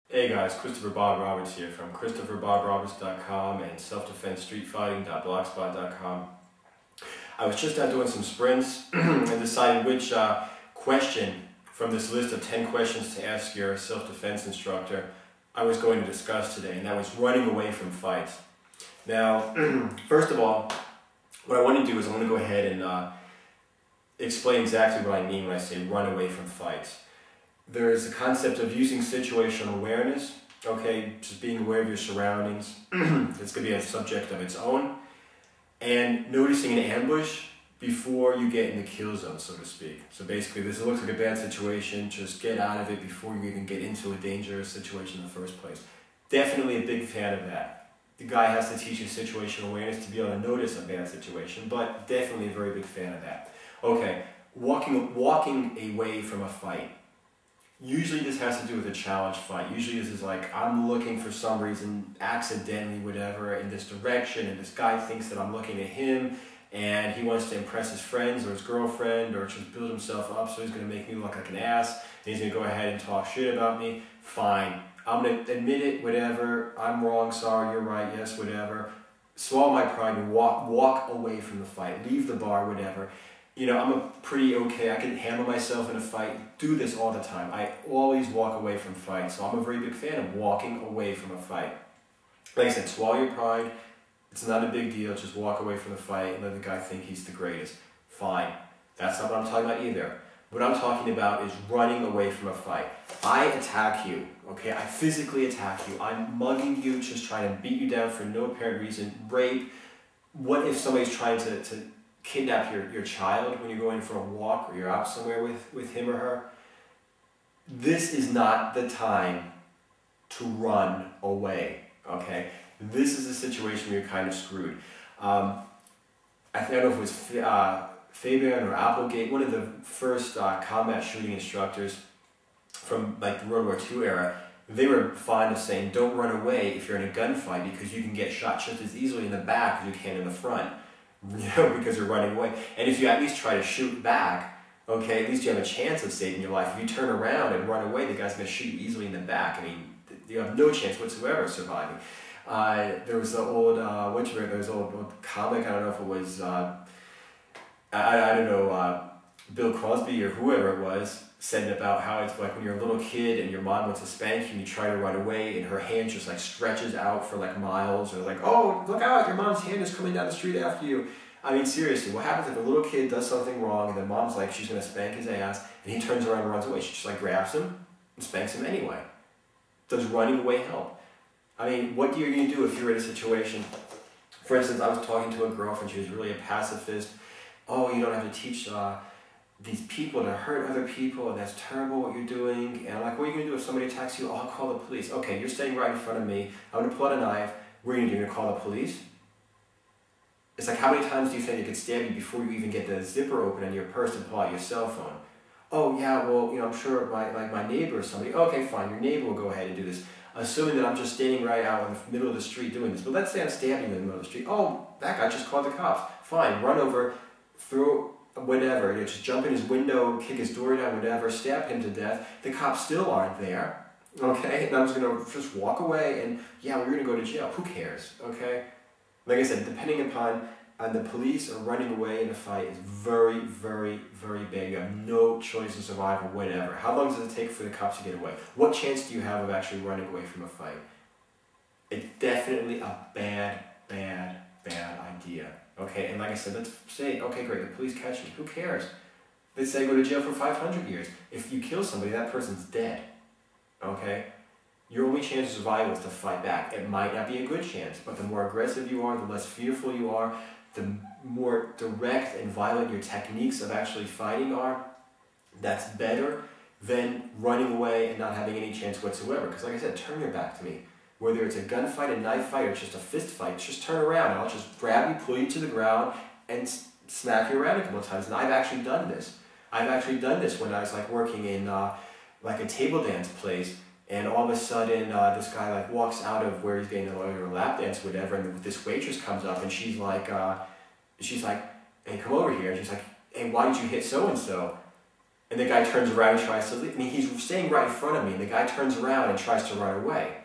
Hey guys, Christopher Bob Roberts here from ChristopherBobRoberts.com and SelfDefenseStreetFighting.blogspot.com. I was just out doing some sprints and decided which question from this list of 10 questions to ask your self-defense instructor I was going to discuss today, and that was running away from fights. Now, first of all, what I want to do is I want to go ahead and explain exactly what I mean when I say run away from fights. There is the concept of using situational awareness, okay, just being aware of your surroundings. It's going to be a subject of its own. And noticing an ambush before you get in the kill zone, so to speak. So basically, this looks like a bad situation, just get out of it before you even get into a dangerous situation in the first place. Definitely a big fan of that. The guy has to teach you situational awareness to be able to notice a bad situation, but definitely a very big fan of that. Okay, walking away from a fight. Usually this has to do with a challenge fight. Usually this is like, I'm looking for some reason, accidentally, whatever, in this direction, and this guy thinks that I'm looking at him, and he wants to impress his friends or his girlfriend or just build himself up, so he's going to make me look like an ass, and he's going to go ahead and talk shit about me. Fine. I'm going to admit it, whatever. I'm wrong, sorry, you're right, yes, whatever. Swallow my pride and walk away from the fight. Leave the bar, whatever. You know, I'm a pretty okay, I can handle myself in a fight, do this all the time. I always walk away from fights, so I'm a very big fan of walking away from a fight. Like I said, swallow your pride, it's not a big deal, just walk away from the fight and let the guy think he's the greatest. Fine. That's not what I'm talking about either. What I'm talking about is running away from a fight. I attack you, okay? I physically attack you. I'm mugging you, just trying to beat you down for no apparent reason, rape. What if somebody's trying to kidnap your child when you're going for a walk or you're out somewhere with him or her? This is not the time to run away, okay? This is a situation where you're kind of screwed. I don't know if it was Fabian or Applegate, one of the first combat shooting instructors from like the World War II era. They were fond of saying, don't run away if you're in a gunfight because you can get shot just as easily in the back as you can in the front. You know, because you're running away. And if you at least try to shoot back, okay, at least you have a chance of saving your life. If you turn around and run away, the guy's going to shoot you easily in the back. I mean, you have no chance whatsoever of surviving. There was the old, there was an old comic, I don't know if it was, I don't know, Bill Crosby or whoever it was, said about how it's like when you're a little kid and your mom wants to spank you and you try to run away and her hand just like stretches out for like miles, or like, oh, look out, your mom's hand is coming down the street after you. I mean, seriously, what happens if a little kid does something wrong and then mom's like, she's going to spank his ass, and he turns around and runs away? She just like grabs him and spanks him anyway. Does running away help? I mean, what are you going to do if you're in a situation? For instance, I was talking to a girlfriend, she was really a pacifist. Oh, you don't have to teach these people to hurt other people, and that's terrible what you're doing. And I'm like, what are you going to do if somebody attacks you? Oh, I'll call the police. Okay, you're standing right in front of me. I'm going to pull out a knife. What are you going to do? You're going to call the police? It's like, how many times do you think they could stab you before you even get the zipper open on your purse and pull out your cell phone? Oh, yeah, well, you know, I'm sure my neighbor or somebody. Okay, fine, your neighbor will go ahead and do this. Assuming that I'm just standing right out in the middle of the street doing this. But let's say I'm stabbing you in the middle of the street. Oh, that guy just called the cops. Fine, run over, throw whatever, you know, just jump in his window, kick his door down, whatever, stab him to death. The cops still aren't there, okay? And I'm just going to just walk away and, yeah, we're going to go to jail. Who cares, okay? Like I said, depending upon the police or running away in a fight is very, very, very big. You have no choice of survival, whatever. How long does it take for the cops to get away? What chance do you have of actually running away from a fight? It's definitely a bad idea. Okay, and like I said, let's say, okay, great, the police catch me. Who cares? Let's say I go to jail for 500 years. If you kill somebody, that person's dead. Okay? Your only chance of survival is to fight back. It might not be a good chance, but the more aggressive you are, the less fearful you are, the more direct and violent your techniques of actually fighting are, that's better than running away and not having any chance whatsoever. Because like I said, turn your back to me. Whether it's a gunfight, a knife fight, or just a fist fight, just turn around and I'll just grab you, pull you to the ground, and smack you around a couple of times. And I've actually done this. I've actually done this when I was like working in like a table dance place, and all of a sudden this guy like walks out of where he's getting a lap dance or whatever, and this waitress comes up and she's like, hey, come over here. And she's like, hey, why did you hit so-and-so? And the guy turns around and tries to leave. I mean, he's staying right in front of me, and the guy turns around and tries to run away.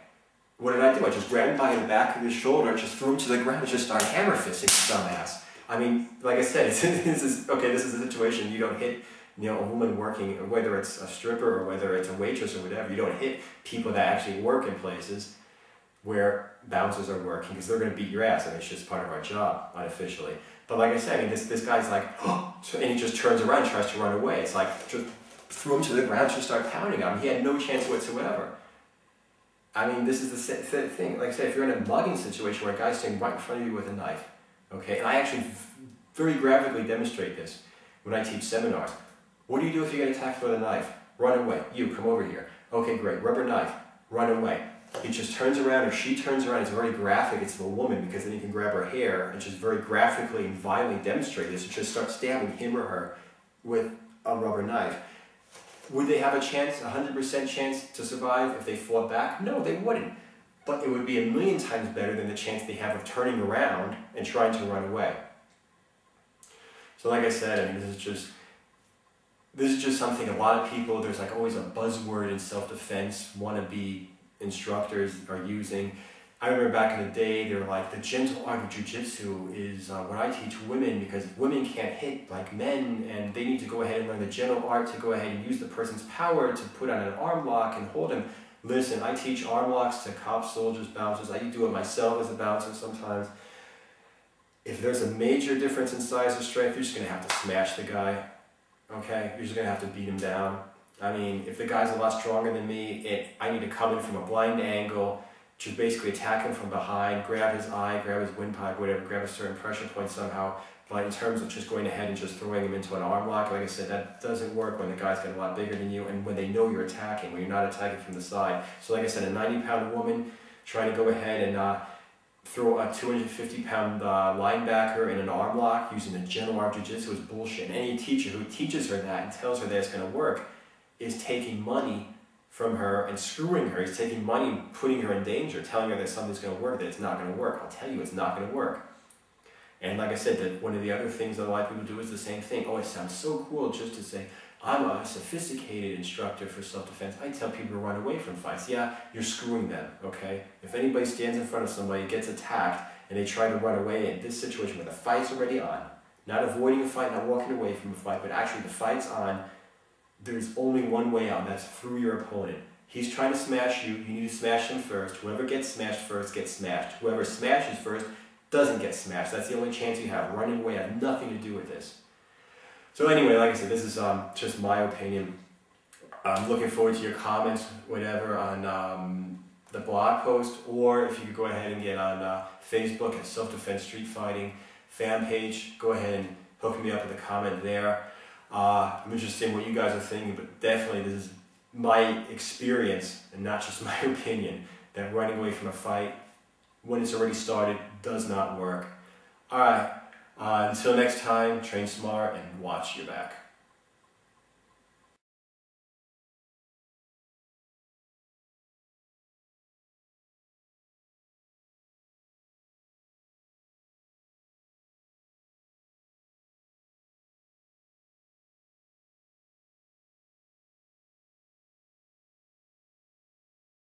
What did I do? I just grabbed him by the back of his shoulder, just threw him to the ground, and just started hammer fisting his dumbass. I mean, like I said, this is a situation you don't hit, a woman working, whether it's a stripper or whether it's a waitress or whatever, you don't hit people that actually work in places where bouncers are working, because they're going to beat your ass. I mean, it's just part of our job, unofficially. But like I said, I mean, this guy's like, oh, and he just turns around and tries to run away. It's like, just threw him to the ground, just start pounding on him. He had no chance whatsoever. I mean, this is the thing. Like I said, if you're in a mugging situation where a guy's standing right in front of you with a knife, okay, and I actually very graphically demonstrate this when I teach seminars. What do you do if you get attacked with a knife? Run away. You, come over here. Okay, great. Rubber knife. Run away. He just turns around, or she turns around. It's very graphic. It's the woman, because then you can grab her hair and just very graphically and violently demonstrate this and just start stabbing him or her with a rubber knife. Would they have a chance, 100% chance to survive if they fought back? No, they wouldn't. But it would be a million times better than the chance they have of turning around and trying to run away. So like I said, I mean, this is just something a lot of people, there's like always a buzzword in self-defense, wannabe instructors are using. I remember back in the day, they were like, the gentle art of jiu-jitsu is what I teach women, because women can't hit like men, and they need to go ahead and learn the gentle art to go ahead and use the person's power to put on an arm lock and hold him. Listen, I teach arm locks to cops, soldiers, bouncers. I do it myself as a bouncer sometimes. If there's a major difference in size or strength, you're just going to have to smash the guy. Okay? You're just going to have to beat him down. I mean, if the guy's a lot stronger than me, I need to come in from a blind angle, to basically attack him from behind, grab his eye, grab his windpipe, whatever, grab a certain pressure point somehow. But in terms of just going ahead and just throwing him into an arm lock, like I said, that doesn't work when the guy's got a lot bigger than you and when they know you're attacking, when you're not attacking from the side. So like I said, a 90-pound woman trying to go ahead and throw a 250-pound linebacker in an arm lock using the gentle art of jiu-jitsu is bullshit. And any teacher who teaches her that and tells her that it's going to work is taking money from her and screwing her. He's taking money and putting her in danger, telling her that something's going to work, that it's not going to work. I'll tell you, it's not going to work. And like I said, that one of the other things that a lot of people do is the same thing. Oh, it sounds so cool just to say, I'm a sophisticated instructor for self-defense. I tell people to run away from fights. Yeah, you're screwing them, okay? If anybody stands in front of somebody, gets attacked, and they try to run away in this situation where the fight's already on, not avoiding a fight, not walking away from a fight, but actually the fight's on, there's only one way out, and that's through your opponent. He's trying to smash you, you need to smash him first. Whoever gets smashed first gets smashed. Whoever smashes first doesn't get smashed. That's the only chance you have. Running away has nothing to do with this. So anyway, like I said, this is just my opinion. I'm looking forward to your comments, whatever, on the blog post, or if you could go ahead and get on Facebook at Self-Defense Street Fighting fan page. Go ahead and hook me up with a comment there. I'm interested in what you guys are thinking, but definitely this is my experience and not just my opinion, that running away from a fight when it's already started does not work. Alright, until next time, train smart and watch your back.